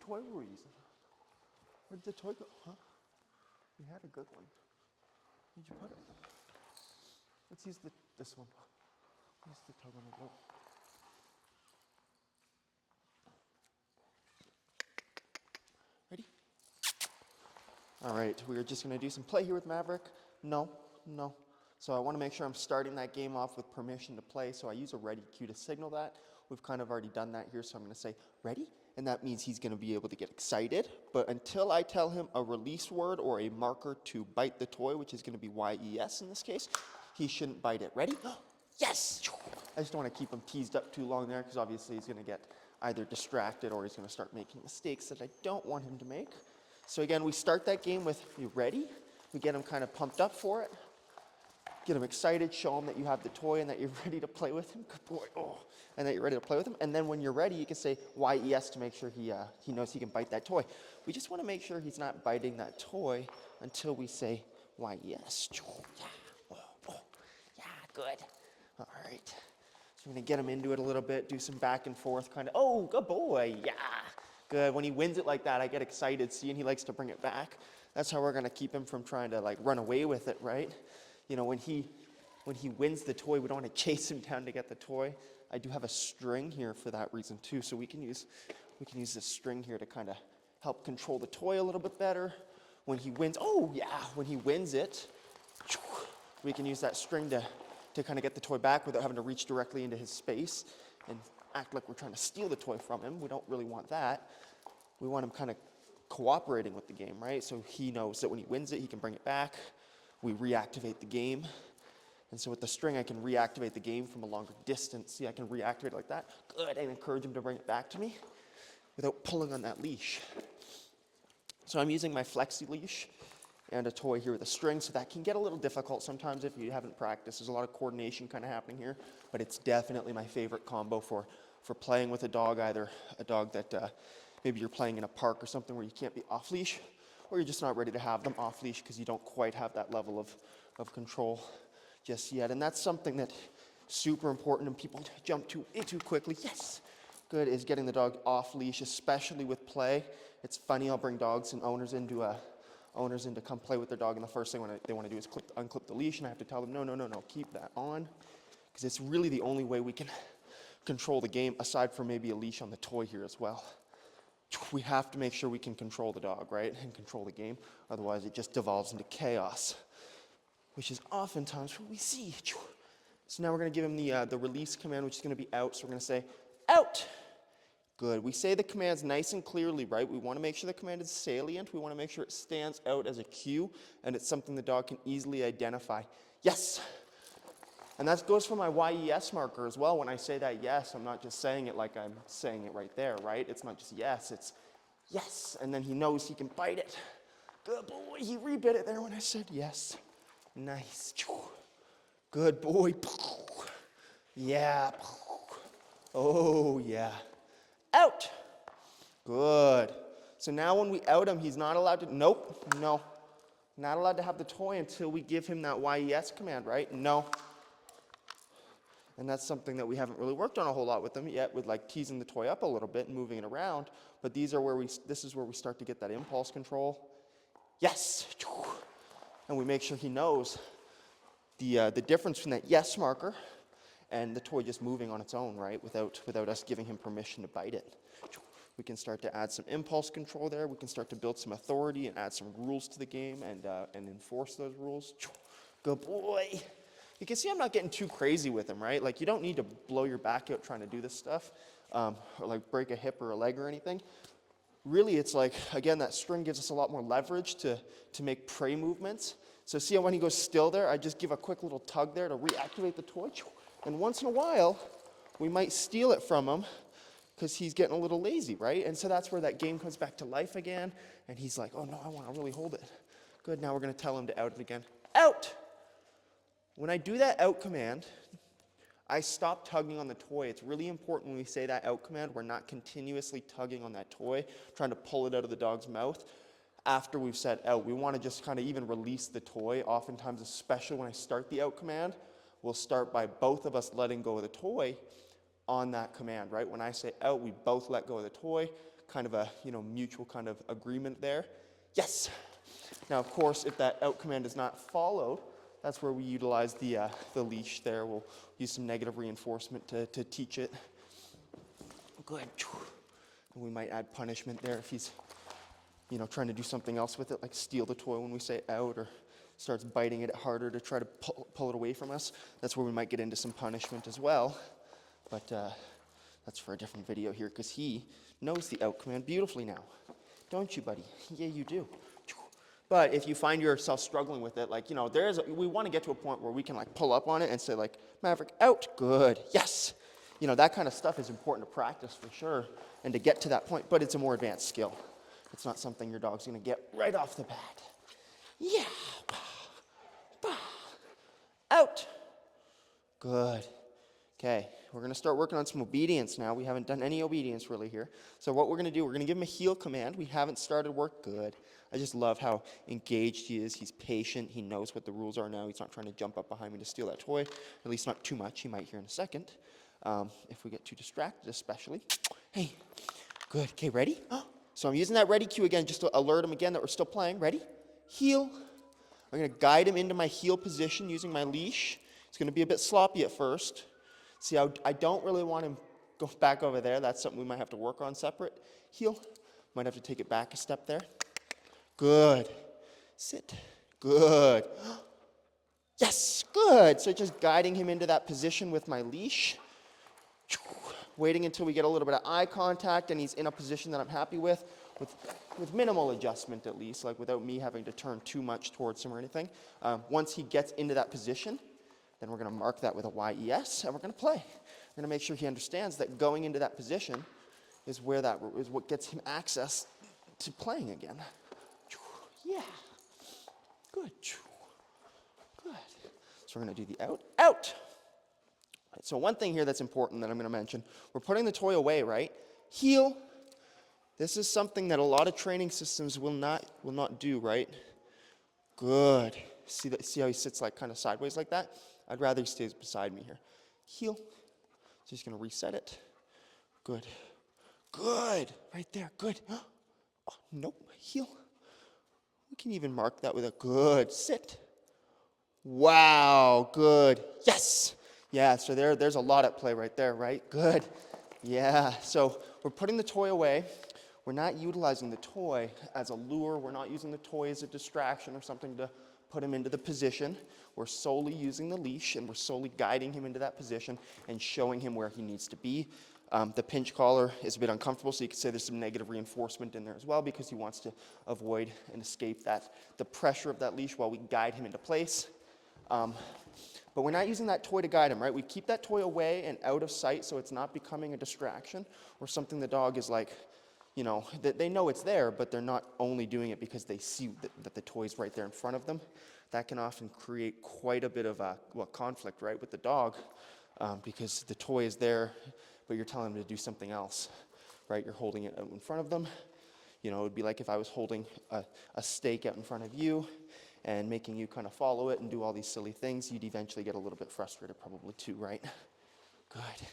toy were we using? Where did the toy go? Huh? We had a good one. Where'd you put it? Let's use this one. Use the tug on the rope. Ready? All right, we're just gonna do some play here with Maverick. No. So I wanna make sure I'm starting that game off with permission to play, so I use a ready cue to signal that. We've kind of already done that here, so I'm gonna say, ready? And that means he's gonna be able to get excited, but until I tell him a release word or a marker to bite the toy, which is gonna be YES in this case, he shouldn't bite it. Ready? Yes! I just don't wanna keep him teased up too long there, because obviously he's gonna get either distracted or he's gonna start making mistakes that I don't want him to make. So again, we start that game with, you ready? We get him kind of pumped up for it. Get him excited, show him that you have the toy and that you're ready to play with him. Good boy, oh. And that you're ready to play with him. And then when you're ready, you can say YES to make sure he knows he can bite that toy. We just want to make sure he's not biting that toy until we say YES. Yeah, good. All right. So we're going to get him into it a little bit, do some back and forth kind of, oh, good boy, yeah. Good. When he wins it like that, I get excited, see, and he likes to bring it back. That's how we're going to keep him from trying to like run away with it, right? You know, when he wins the toy, we don't want to chase him down to get the toy. I do have a string here for that reason too, so we can use this string here to kind of help control the toy a little bit better. When he wins, oh yeah, when he wins it, we can use that string to kind of get the toy back without having to reach directly into his space and act like we're trying to steal the toy from him. We don't really want that. We want him kind of cooperating with the game, right? So he knows that when he wins it, he can bring it back. We reactivate the game. And so with the string, I can reactivate the game from a longer distance. See, I can reactivate it like that. Good, and encourage him to bring it back to me without pulling on that leash. So I'm using my flexi leash and a toy here with a string, so that can get a little difficult sometimes if you haven't practiced. There's a lot of coordination kind of happening here, but it's definitely my favorite combo for playing with a dog, either a dog that maybe you're playing in a park or something where you can't be off leash, or you're just not ready to have them off leash because you don't quite have that level of control just yet. And that's something that's super important and people jump to it too quickly. Yes, good, is getting the dog off leash, especially with play. It's funny, I'll bring dogs and owners in to come play with their dog, and the first thing they want to do is unclip the leash, and I have to tell them, no, keep that on, because it's really the only way we can control the game, aside from maybe a leash on the toy here as well. We have to make sure we can control the dog, right, and control the game. Otherwise, it just devolves into chaos, which is oftentimes what we see. So now we're going to give him the release command, which is going to be out. So we're going to say, out. Good. We say the commands nice and clearly, right? We want to make sure the command is salient. We want to make sure it stands out as a cue, and it's something the dog can easily identify. Yes. And that goes for my YES marker as well. When I say that yes, I'm not just saying it like I'm saying it right there, right? It's not just yes, it's yes. And then he knows he can bite it. Good boy, he rebit it there when I said yes. Nice. Good boy. Yeah. Oh, yeah. Out. Good. So now when we out him, he's not allowed to, nope, no. Not allowed to have the toy until we give him that YES command, right? No. And that's something that we haven't really worked on a whole lot with them yet, with like teasing the toy up a little bit and moving it around. But this is where we start to get that impulse control. Yes. And we make sure he knows the difference between that yes marker and the toy just moving on its own, right, without us giving him permission to bite it. We can start to add some impulse control there. We can start to build some authority and add some rules to the game and enforce those rules. Good boy. You can see I'm not getting too crazy with him, right? Like, you don't need to blow your back out trying to do this stuff, or like break a hip or a leg or anything. Really, it's like, again, that string gives us a lot more leverage to make prey movements. So see how when he goes still there, I just give a quick little tug there to reactivate the toy. And once in a while, we might steal it from him because he's getting a little lazy, right? And so that's where that game comes back to life again. And he's like, oh no, I want to really hold it. Good, now we're going to tell him to out it again. Out! When I do that out command, I stop tugging on the toy. It's really important when we say that out command, we're not continuously tugging on that toy, trying to pull it out of the dog's mouth after we've said out. We want to just kind of even release the toy. Oftentimes, especially when I start the out command, we'll start by both of us letting go of the toy on that command, right? When I say out, we both let go of the toy, kind of a, mutual kind of agreement there. Yes. Now, of course, if that out command is not followed, that's where we utilize the leash there. We'll use some negative reinforcement to teach it. Good. And we might add punishment there if he's, trying to do something else with it, like steal the toy when we say out, or starts biting it harder to try to pull it away from us. That's where we might get into some punishment as well. But that's for a different video here, because he knows the out command beautifully now. Don't you, buddy? Yeah, you do. But if you find yourself struggling with it, like, we want to get to a point where we can, like, pull up on it and say, like, Maverick, out, good, yes. That kind of stuff is important to practice for sure, and to get to that point, but it's a more advanced skill. It's not something your dog's going to get right off the bat. Yeah. Out. Good. Okay, we're going to start working on some obedience now. We haven't done any obedience really here. So what we're going to do, we're going to give him a heel command. We haven't started work. Good. I just love how engaged he is. He's patient. He knows what the rules are now. He's not trying to jump up behind me to steal that toy. At least not too much. He might here in a second. If we get too distracted especially. Hey, good. Okay, ready? So I'm using that ready cue again just to alert him again that we're still playing. Ready? Heel. I'm going to guide him into my heel position using my leash. It's going to be a bit sloppy at first. See, I don't really want him go back over there. That's something we might have to work on separate. Heel. Might have to take it back a step there. Good. Sit. Good. Yes, good. So just guiding him into that position with my leash. Waiting until we get a little bit of eye contact and he's in a position that I'm happy with minimal adjustment at least, like without me having to turn too much towards him or anything. Once he gets into that position, then we're going to mark that with a YES and we're going to play. We're going to make sure he understands that going into that position is what gets him access to playing again. Yeah. Good. Good. So we're going to do the out. Out. Right, so one thing here that's important that I'm going to mention, we're putting the toy away, right? Heel. This is something that a lot of training systems will not do, right? Good. See how he sits like kind of sideways like that? I'd rather he stays beside me here. Heel. So he's going to reset it. Good. Good. Right there. Good. Oh, nope. Heel. We can even mark that with a good sit. Wow. Good. Yes. Yeah, so there's a lot at play right there, right? Good. Yeah. So we're putting the toy away. We're not utilizing the toy as a lure. We're not using the toy as a distraction or something to put him into the position. We're solely using the leash, and we're solely guiding him into that position and showing him where he needs to be. The pinch collar is a bit uncomfortable, so you could say there's some negative reinforcement in there as well because he wants to avoid and escape the pressure of that leash while we guide him into place. But we're not using that toy to guide him, right? We keep that toy away and out of sight so it's not becoming a distraction or something the dog is like, that they know it's there, but they're not only doing it because they see that the toy's right there in front of them. That can often create quite a bit of conflict, right, with the dog because the toy is there, but you're telling them to do something else, right? You're holding it out in front of them. It would be like if I was holding a steak out in front of you and making you kind of follow it and do all these silly things, you'd eventually get a little bit frustrated probably too, right? Good.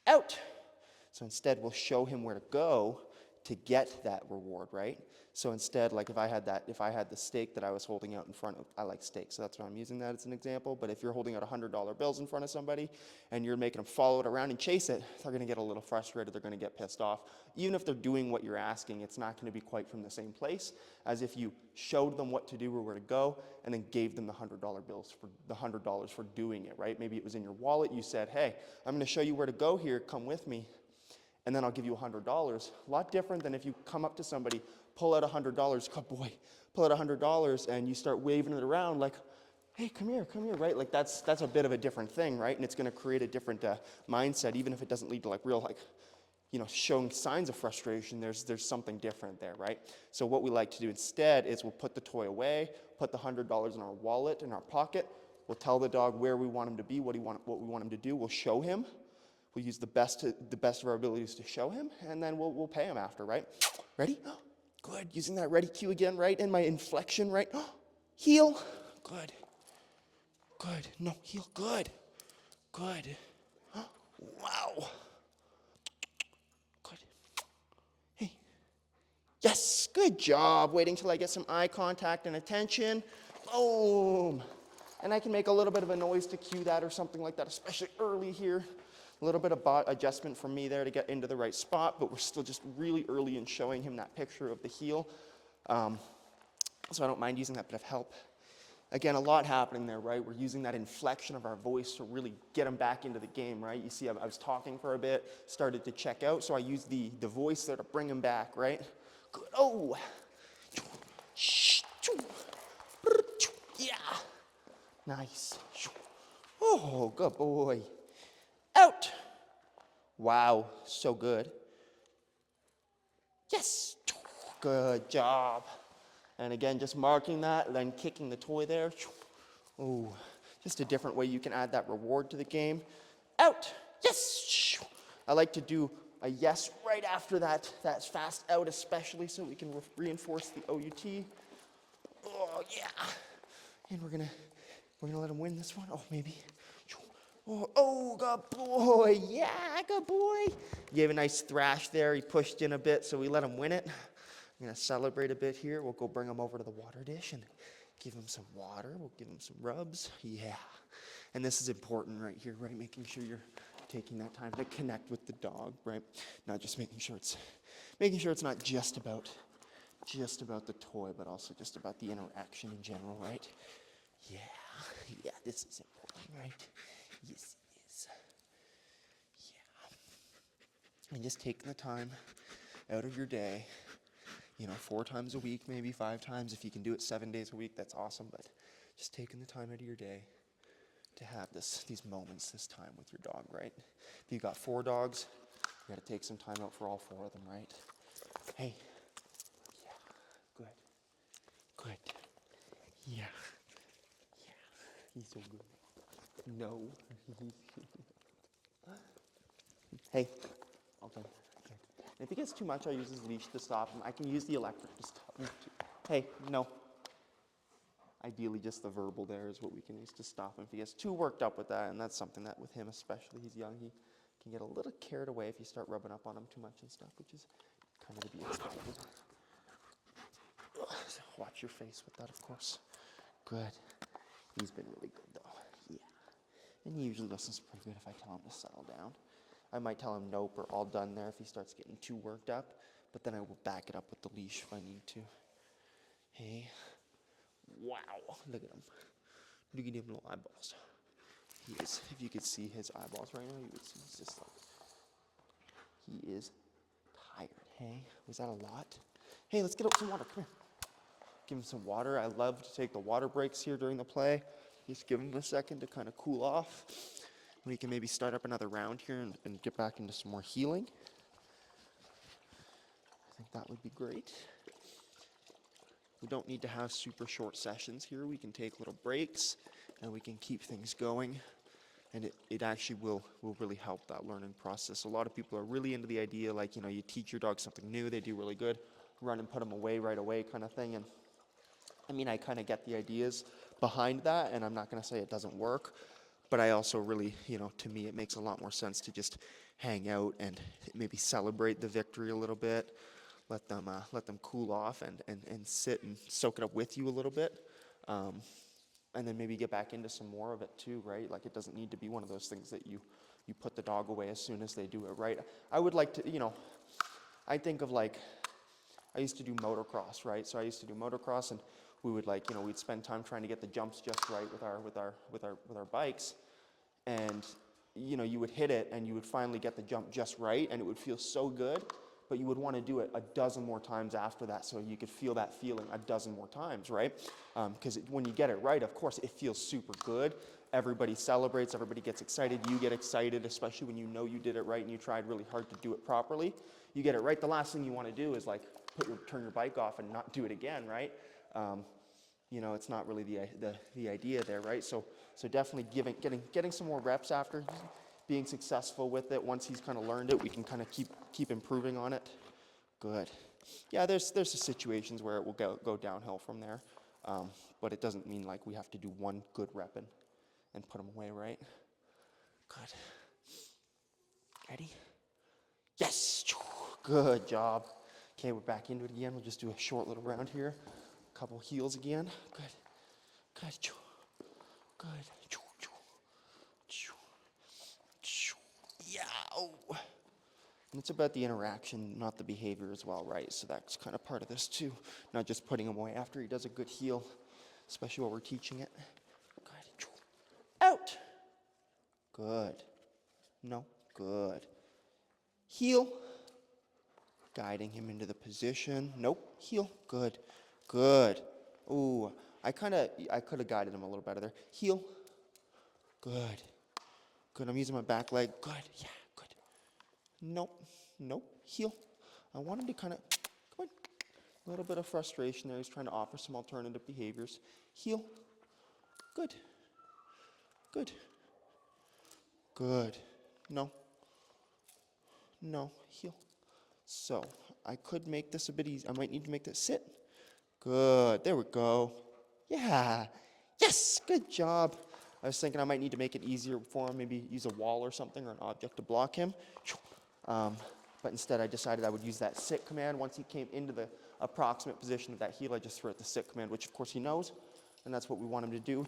Out. So instead, we'll show him where to go to get that reward, right? So instead, like if I had the steak that I was holding out in front of, I like steak, so that's why I'm using that as an example, but if you're holding out $100 bills in front of somebody and you're making them follow it around and chase it, they're going to get a little frustrated, they're going to get pissed off. Even if they're doing what you're asking, it's not going to be quite from the same place as if you showed them what to do or where to go and then gave them the $100 bills for the $100 for doing it, right? Maybe it was in your wallet, you said, hey, I'm going to show you where to go here, come with me, and then I'll give you $100. A lot different than if you come up to somebody, pull out $100, pull out $100, and you start waving it around like, hey, come here, right? Like that's a bit of a different thing, right? And it's going to create a different mindset, even if it doesn't lead to like real showing signs of frustration. There's something different there, right? So what we like to do instead is we'll put the toy away, put the $100 in our wallet, in our pocket. We'll tell the dog where we want him to be, what we want him to do. We'll show him. We'll use the best of our abilities to show him, and then we'll pay him after, right? Ready? Good. Using that ready cue again, right? And my inflection, right? Heel. Good. Good. No, heel. Good. Good. Wow. Good. Hey. Good job. Waiting till I get some eye contact and attention. Boom. And I can make a little bit of a noise to cue that or something like that, especially early here. A little bit of adjustment from me there to get into the right spot, but we're still just really early in showing him that picture of the heel. So I don't mind using that bit of help. Again, a lot happening there, right? We're using that inflection of our voice to really get him back into the game, right? You see, I was talking for a bit, started to check out, so I used the voice there to bring him back, right? Good. Oh. Yeah. Nice. Oh, good boy. Out. Wow, so good. Yes. Good job. And again, just marking that, then kicking the toy there. Oh, just a different way you can add that reward to the game. Out. Yes. I like to do a yes right after that fast out, especially so we can reinforce the OUT. Oh, yeah. And we're gonna let him win this one. Oh, maybe. Oh, good boy. Yeah, good boy. Gave a nice thrash there. He pushed in a bit, so we let him win it. I'm gonna celebrate a bit here. We'll go bring him over to the water dish and give him some water. We'll give him some rubs. Yeah. And this is important right here, right? Making sure you're taking that time to connect with the dog, right? Not just making sure it's not just about the toy, but also just about the interaction in general, right? Yeah, this is important, right? Yes, it is. Yeah. And just taking the time out of your day, 4 times a week, maybe 5 times. If you can do it 7 days a week, that's awesome, but just taking the time out of your day to have these moments, this time with your dog, right? If you've got 4 dogs, you gotta take some time out for all 4 of them, right? Hey. Yeah. Good. Yeah. He's so good. No. Hey. Okay. And if he gets too much, I'll use his leash to stop him. I can use the electric to stop him too. Hey, no. Ideally, just the verbal there is what we can use to stop him if he gets too worked up with that. And that's something that with him especially, he's young, he can get a little carried away if you start rubbing up on him too much and stuff, which is kind of to be expected. So watch your face with that, of course. Good. He's been really good, though. Yeah. And he usually listens pretty good if I tell him to settle down. I might tell him nope or all done there if he starts getting too worked up, but then I will back it up with the leash if I need to. Hey. Wow. Look at him. Look at him little eyeballs. He is. If you could see his eyeballs right now, you would see he's just like, he is tired. Hey. Was that a lot? Hey, let's get out some water. Come here. Give him some water. I love to take the water breaks here during the play. Just give him a second to kind of cool off. We can maybe start up another round here and get back into some more healing. I think that would be great. We don't need to have super short sessions here. We can take little breaks and we can keep things going. And it actually will really help that learning process. A lot of people are really into the idea like, you teach your dog something new, they do really good, run and put them away right away kind of thing. And I mean, I kind of get the ideas behind that, and I'm not going to say it doesn't work, but I also really, to me, it makes a lot more sense to just hang out and maybe celebrate the victory a little bit, let them cool off and sit and soak it up with you a little bit, and then maybe get back into some more of it too, right? Like it doesn't need to be one of those things that you put the dog away as soon as they do it, right? I would like to, I think of like, I used to do motocross, right? So I used to do motocross, and we would we'd spend time trying to get the jumps just right with our bikes, and you would hit it and you would finally get the jump just right, and it would feel so good, but you would want to do it a dozen more times after that so you could feel that feeling a dozen more times, right? Because when you get it right, of course, it feels super good. Everybody celebrates, everybody gets excited, you get excited, especially when you did it right and you tried really hard to do it properly. You get it right, the last thing you want to do is like turn your bike off and not do it again, right? It's not really the idea there, right? So definitely getting some more reps after being successful with it. Once he's kind of learned it, we can kind of keep improving on it. Good. Yeah, there's the situations where it will go downhill from there, but it doesn't mean like we have to do one good rep and put them away, right? Good. Ready? Yes. Good job. Okay, we're back into it again. We'll just do a short little round here. A couple heels again. Good. Good. Good. Yeah. Oh. And it's about the interaction, not the behavior as well, right? So that's kind of part of this too. Not just putting him away after he does a good heel, especially while we're teaching it. Good. Out. Good. No. Good. Heel. Guiding him into the position. Nope. Heel. Good. Good. Ooh, I could have guided him a little better there. Heel. Good. Good. I'm using my back leg. Good. Yeah. Good. Nope. Nope. Heel. I want him to kind of, come on. A little bit of frustration there. He's trying to offer some alternative behaviors. Heel. Good. Good. Good. No. No. Heel. So I could make this a bit easy. I might need to make this sit. Good. There we go. Yeah. Yes. Good job. I was thinking I might need to make it easier for him, maybe use a wall or something or an object to block him. But instead I decided I would use that sit command. Once he came into the approximate position of that heel, I just threw out the sit command, which of course he knows, and that's what we want him to do.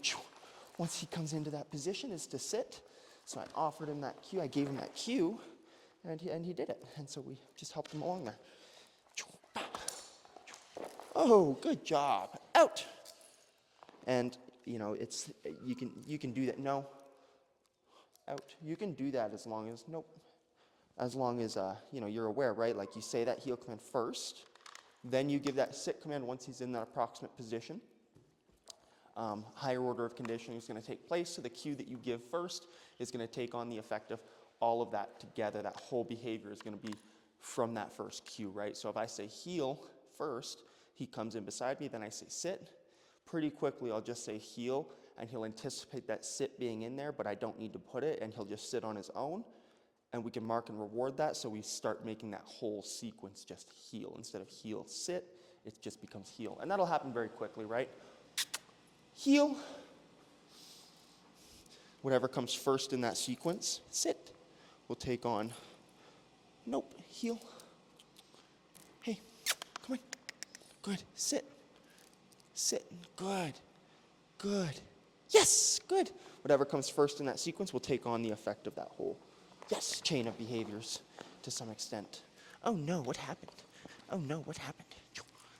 Once he comes into that position is to sit. So I offered him that cue. I gave him that cue, and he did it. And so we just helped him along there. Oh, good job. Out. And it's you can do that. No. Out. You can do that as long as nope. As long as you're aware, right? Like you say that heel command first, then you give that sit command once he's in that approximate position. Higher order of conditioning is going to take place, so the cue that you give first is going to take on the effect of all of that together. That whole behavior is going to be from that first cue, right? So if I say heel first, he comes in beside me, then I say sit. Pretty quickly, I'll just say heel, and he'll anticipate that sit being in there, but I don't need to put it, and he'll just sit on his own. And we can mark and reward that, so we start making that whole sequence just heel. Instead of heel, sit, it just becomes heel. And that'll happen very quickly, right? Heel. Whatever comes first in that sequence, sit, will take on, nope, heel. Hey, come on. Good, sit. Sit, good, good. Yes, good. Whatever comes first in that sequence will take on the effect of that whole chain of behaviors to some extent. Oh no, what happened? Oh no, what happened?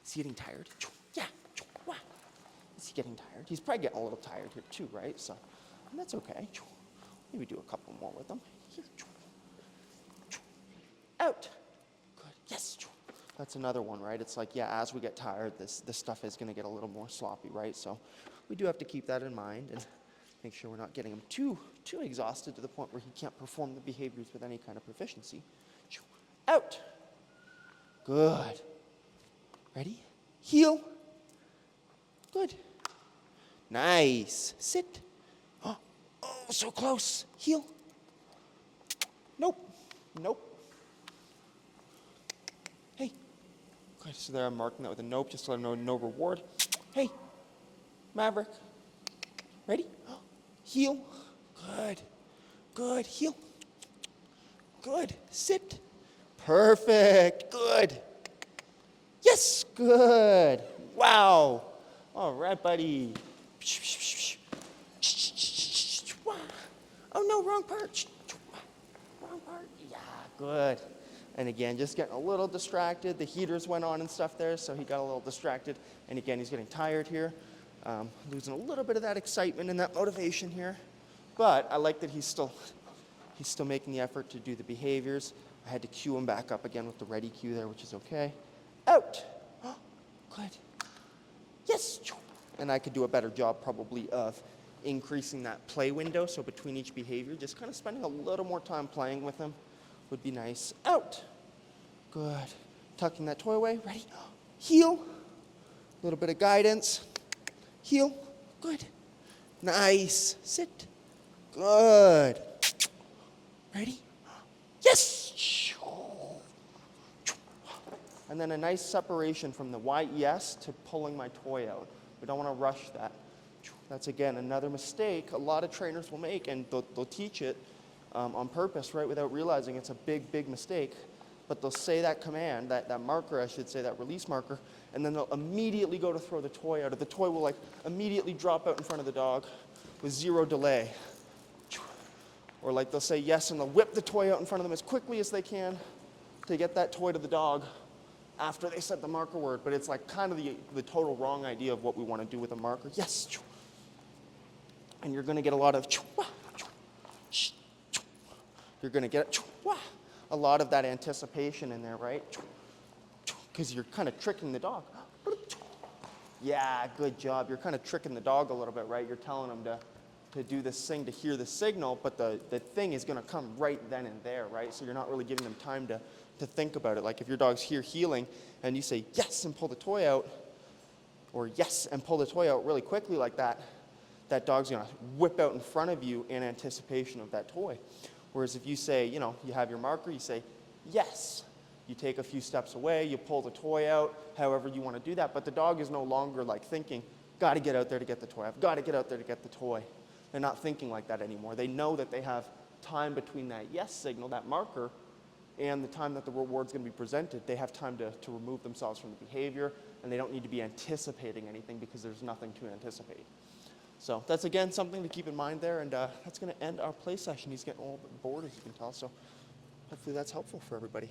Is he getting tired? Yeah. Is he getting tired? He's probably getting a little tired here too, right? So that's okay. Maybe do a couple more with him. Out. Good. Yes. That's another one, right? It's like, as we get tired, this stuff is going to get a little more sloppy, right? So we do have to keep that in mind and make sure we're not getting him too exhausted to the point where he can't perform the behaviors with any kind of proficiency. Out. Good. Ready? Heel. Good. Nice. Sit. Oh, so close. Heel. Nope. Nope. Hey. Good. So there I'm marking that with a nope just to let him know no reward. Hey. Maverick. Ready? Heel. Good. Good. Heel. Good. Sit. Perfect. Good. Yes. Good. Wow. All right, buddy. Oh, no, wrong part. Wrong part. Yeah, good. And again, just getting a little distracted. The heaters went on and stuff there, so he got a little distracted. And again, he's getting tired here. Losing a little bit of that excitement and that motivation here. But I like that he's still making the effort to do the behaviors. I had to cue him back up again with the ready cue there, which is okay. Out. Oh, good. Yes. And I could do a better job probably of increasing that play window. So between each behavior, just kind of spending a little more time playing with him would be nice. Out. Good. Tucking that toy away. Ready? Heel. A little bit of guidance. Heel. Good. Nice. Sit. Good. Ready? Yes. And then a nice separation from the YES to pulling my toy out. We don't want to rush that. That's, again, another mistake a lot of trainers will make, and they'll teach it on purpose, right, without realizing it's a big, big mistake. but they'll say that command, that marker, I should say, that release marker, and then they'll immediately go to throw the toy out, or the toy will like immediately drop out in front of the dog with zero delay. Or like they'll say yes, and they'll whip the toy out in front of them as quickly as they can to get that toy to the dog after they said the marker word. But it's like kind of the total wrong idea of what we want to do with a marker. Yes. And you're going to get a lot of, you're going to get a lot of that anticipation in there, right? Because you're kind of tricking the dog. Yeah, good job. You're kind of tricking the dog a little bit, right? You're telling them to do this thing, to hear the signal, but the thing is going to come right then and there, right? So you're not really giving them time to think about it. Like if your dog's here healing and you say yes and pull the toy out, or yes and pull the toy out really quickly like that, that dog's going to whip out in front of you in anticipation of that toy. Whereas if you say, you have your marker, you say yes. You take a few steps away, you pull the toy out, however you want to do that, but the dog is no longer like thinking, got to get out there to get the toy. I've got to get out there to get the toy. They're not thinking like that anymore. They know that they have time between that yes signal, that marker, and the time that the reward's going to be presented. They have time to remove themselves from the behavior, and they don't need to be anticipating anything because there's nothing to anticipate. So that's, again, something to keep in mind there, and that's going to end our play session. He's getting a little bit bored, as you can tell, so hopefully that's helpful for everybody.